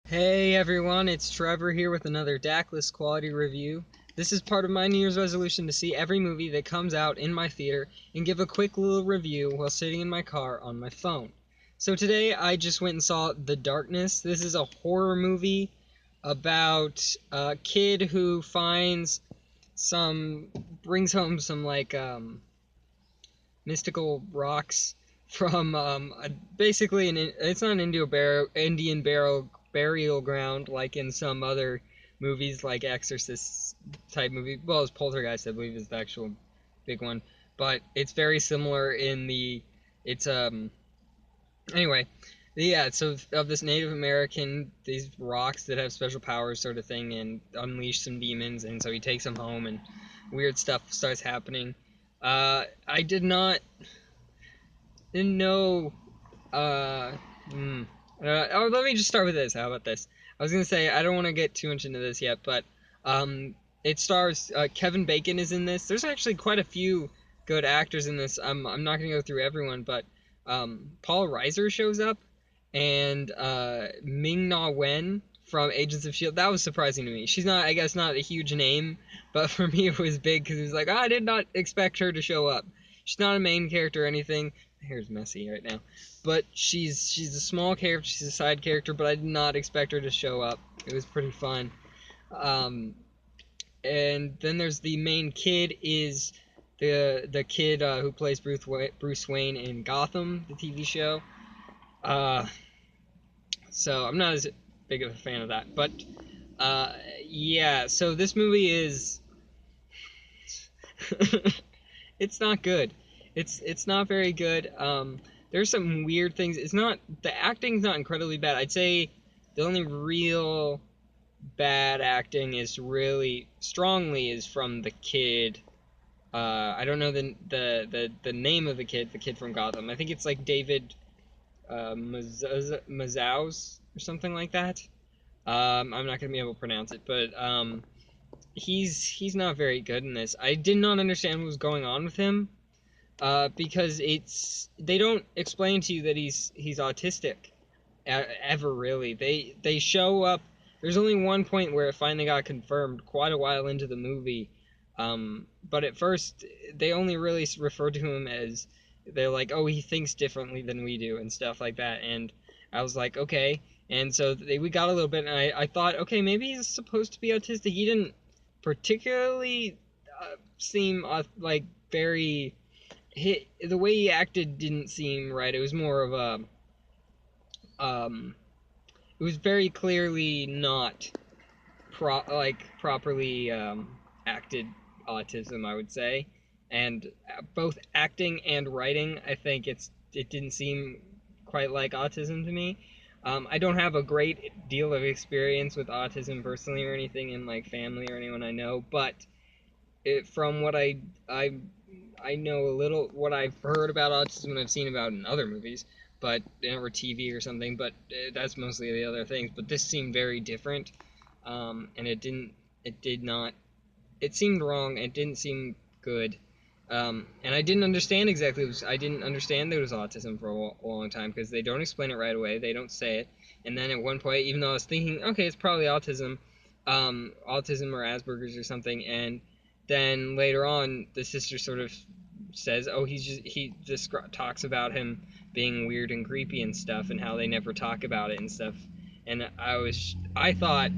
Hey everyone, it's Trevor here with another Daclus quality review. This is part of my New Year's resolution to see every movie that comes out in my theater and give a quick little review while sitting in my car on my phone. So today I just went and saw The Darkness. This is a horror movie about a kid who brings home some mystical rocks from basically it's not an Indian burial ground like in some other movies like Exorcist type movie. Well, it's Poltergeist, I believe, is the actual big one, but it's very similar in the it's anyway. Yeah, so of this Native American, these rocks that have special powers, sort of thing, and unleash some demons, and so he takes them home, and weird stuff starts happening. I didn't know. Uh, hmm. Let me just start with this. How about this? I was gonna say I don't want to get too much into this yet, but um, it stars Kevin Bacon is in this. There's actually quite a few good actors in this. I'm not gonna go through everyone, but Paul Reiser shows up, and Ming Na Wen from Agents of Shield. That was surprising to me. She's not, I guess, not a huge name, but for me it was big because it was like, I did not expect her to show up. She's not a main character or anything. My hair's messy right now, but she's a small character. She's a side character, but I did not expect her to show up. It was pretty fun. Um, and then there's the main kid is the kid who plays Bruce Wayne in Gotham, the TV show. Uh, so I'm not as big of a fan of that, but uh, yeah. So this movie is it's not good. It's not very good. There's some weird things. It's not the acting's not incredibly bad. I'd say the only real bad acting is really strongly is from the kid. I don't know the name of the kid from Gotham. I think it's like David Mazouz or something like that. I'm not gonna be able to pronounce it, but he's not very good in this. I did not understand what was going on with him because they don't explain to you that he's autistic ever really. They show up. There's only one point where it finally got confirmed quite a while into the movie, but at first they only really referred to him as they're like, oh, he thinks differently than we do and stuff like that. And I was like, okay. And so we got a little bit, and I thought, okay, maybe he's supposed to be autistic. He didn't particularly seem like very the way he acted didn't seem right. It was more of um it was very clearly not properly acted autism, I would say. And both acting and writing, I think it didn't seem quite like autism to me. I don't have a great deal of experience with autism personally or anything in like family or anyone I know, but from what I I know a little what I've heard about autism and I've seen about in other movies, but or TV or something. But that's mostly the other things. But this seemed very different, and it did not. It seemed wrong. It didn't seem good. And I didn't understand exactly. I didn't understand that it was autism for a long time because they don't explain it right away. They don't say it. And then at one point, even though I was thinking, okay, it's probably autism or Asperger's or something, and then later on, the sister sort of says, "Oh, he just talks about him being weird and creepy and stuff, and how they never talk about it and stuff." And I thought,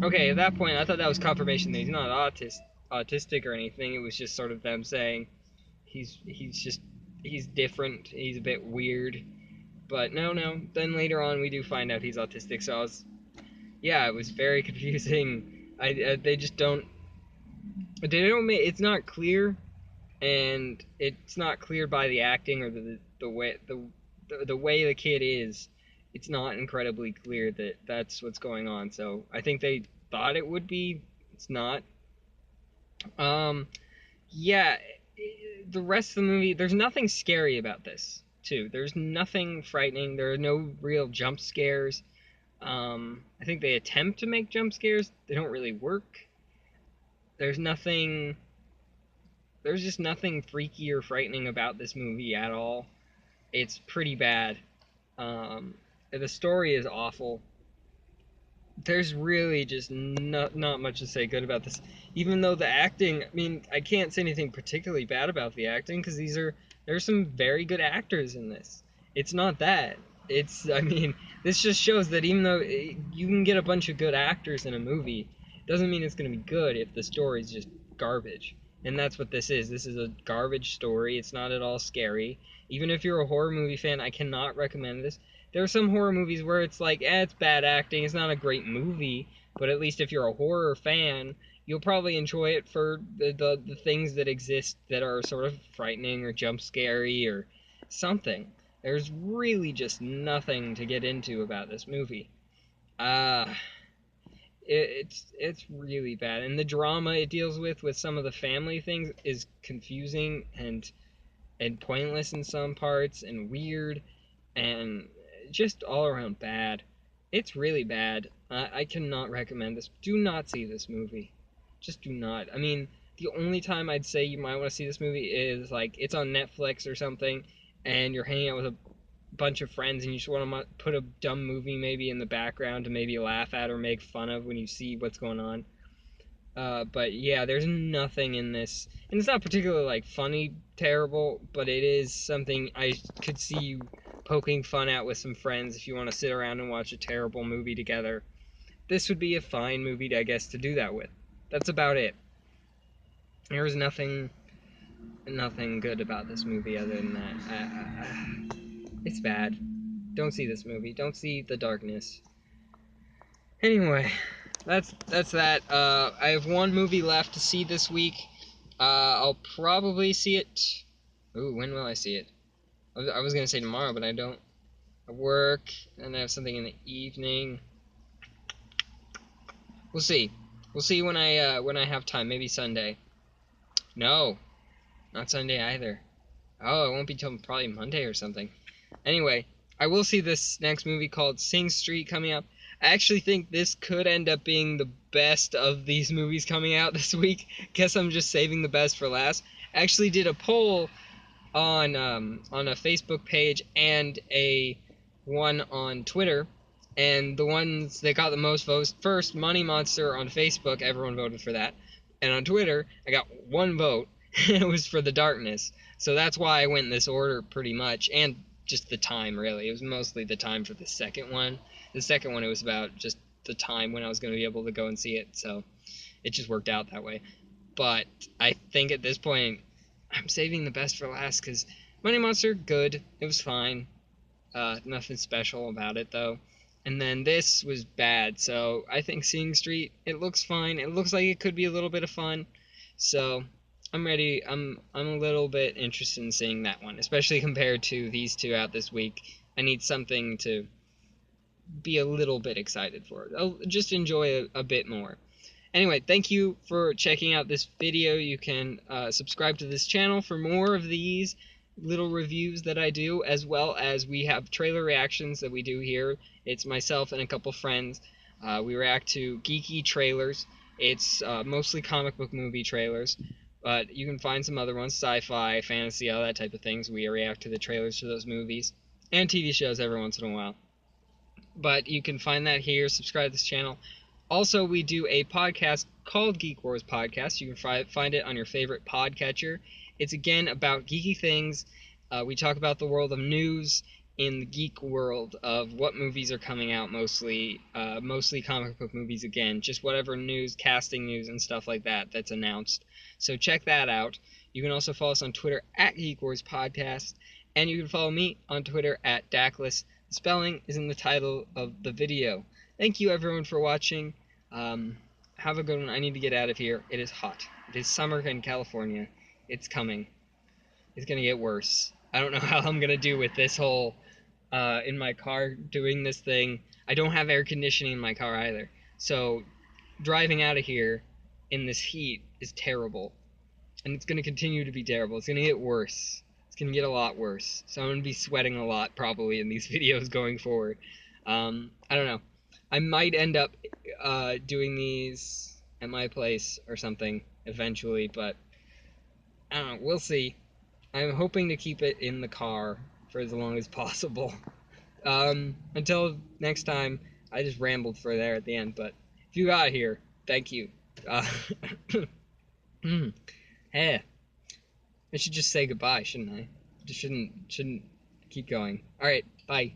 okay, at that point, I thought that was confirmation that he's not autistic or anything. It was just sort of them saying he's different, he's a bit weird. But no. Then later on, we do find out he's autistic. So yeah, it was very confusing. They just don't. They don't make. It's not clear, and it's not clear by the acting or the way the kid is. It's not incredibly clear that that's what's going on. So I think they thought it would be. It's not. Um, yeah, the rest of the movie, there's nothing scary about this, too. There's nothing frightening. There are no real jump scares. I think they attempt to make jump scares. They don't really work. There's nothing. There's just nothing freaky or frightening about this movie at all. It's pretty bad. The story is awful. there's really just not much to say good about this. Even though the acting, I mean, I can't say anything particularly bad about the acting because there's some very good actors in this. It's not that. I mean, this just shows that even though you can get a bunch of good actors in a movie, doesn't mean it's going to be good if the story's just garbage. And that's what this is. This is a garbage story. It's not at all scary. Even if you're a horror movie fan, I cannot recommend this. There are some horror movies where it's like, it's bad acting, it's not a great movie, but at least if you're a horror fan, you'll probably enjoy it for the things that exist that are sort of frightening or jump scary or something. There's really just nothing to get into about this movie. Uh, it's really bad, and the drama it deals with some of the family things is confusing and pointless in some parts and weird and just all around bad. It's really bad. I cannot recommend this. Do not see this movie. Just do not. I mean, the only time I'd say you might want to see this movie is like it's on Netflix or something, and you're hanging out with a bunch of friends and you just want to put a dumb movie maybe in the background to maybe laugh at or make fun of when you see what's going on. But yeah, there's nothing in this, and it's not particularly like funny, terrible, but it is something I could see you poking fun at with some friends if you want to sit around and watch a terrible movie together. This would be a fine movie, I guess, to do that with. That's about it. There's nothing good about this movie other than that. It's bad. Don't see this movie. Don't see The Darkness. Anyway, that's that. I have one movie left to see this week. I'll probably see it. Ooh, when will I see it? I was gonna say tomorrow, but I don't. I work and I have something in the evening. We'll see. We'll see when I have time. Maybe Sunday. No, not Sunday either. Oh, it won't be till probably Monday or something. Anyway, I will see this next movie called Sing Street coming up. I actually think this could end up being the best of these movies coming out this week. Guess I'm just saving the best for last. I actually did a poll on a Facebook page and a one on Twitter, and the ones that got the most votes first, Money Monster on Facebook, everyone voted for that, and on Twitter I got one vote, and it was for The Darkness. So that's why I went in this order pretty much, and just the time really. It was mostly the time for the second one. The second one it was about just the time when I was going to be able to go and see it, so it just worked out that way. But I think at this point I'm saving the best for last because Money Monster, good. It was fine. Nothing special about it though. And then this was bad. So I think Sing Street, it looks fine. It looks like it could be a little bit of fun. So I'm ready. I'm a little bit interested in seeing that one, especially compared to these two out this week. I need something to be a little bit excited for. I'll just enjoy a bit more. Anyway, thank you for checking out this video. You can subscribe to this channel for more of these little reviews that I do, as well as we have trailer reactions that we do here. It's myself and a couple friends. We react to geeky trailers. It's mostly comic book movie trailers, but you can find some other ones, sci-fi, fantasy, all that type of things. We react to the trailers to those movies and TV shows every once in a while. But you can find that here. Subscribe to this channel. Also, we do a podcast called Geek Wars Podcast. You can find it on your favorite podcatcher. It's again about geeky things. We talk about the world of news in the geek world of what movies are coming out mostly. Mostly comic book movies again. Just whatever news, casting news, and stuff like that that's announced. So check that out. You can also follow us on Twitter at Geek Wars Podcast. And you can follow me on Twitter at Daclus. The spelling is in the title of the video. Thank you everyone for watching. Have a good one. I need to get out of here. It is hot. It is summer in California. It's coming. It's gonna get worse. I don't know how I'm gonna do with this whole in my car doing this thing. I don't have air conditioning in my car either. So driving out of here in this heat is terrible. And it's gonna continue to be terrible. It's gonna get worse. It's gonna get a lot worse. So I'm gonna be sweating a lot probably in these videos going forward. I don't know. I might end up doing these at my place or something eventually, but I don't know. We'll see. I'm hoping to keep it in the car for as long as possible. Until next time, I just rambled for there at the end, but if you got here, thank you. Uh, hey, I should just say goodbye, shouldn't I? Just shouldn't keep going. All right, bye.